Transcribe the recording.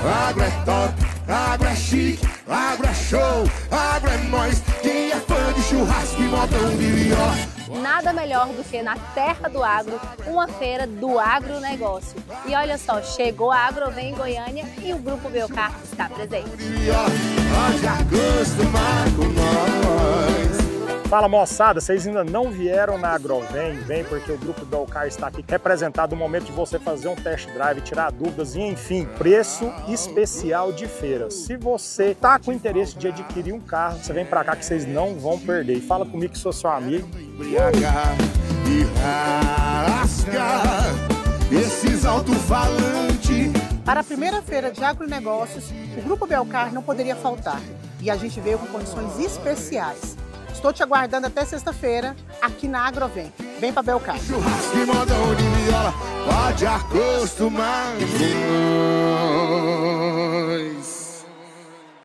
Agro é top, agro é chique, agro é show, agro é nós. Quem é fã de churrasco e modão vive, ó. Nada melhor do que na terra do agro, uma feira do agronegócio. E olha só, chegou a Agrovem em Goiânia e o Grupo Belcar está presente. Pode acostumar com nós. Fala moçada, vocês ainda não vieram na Agrovem? Vem porque o Grupo Belcar está aqui representado no momento de você fazer um test drive, tirar dúvidas e enfim, preço especial de feira. Se você está com interesse de adquirir um carro, você vem para cá que vocês não vão perder. E fala comigo que sou seu amigo. Embriagar e rasgar esses alto-falantes. Para a primeira feira de agronegócios, o Grupo Belcar não poderia faltar. E a gente veio com condições especiais. Estou te aguardando até sexta-feira, aqui na Agrovem. Vem para Belcar. Churrasco e modão de viola, pode acostumar.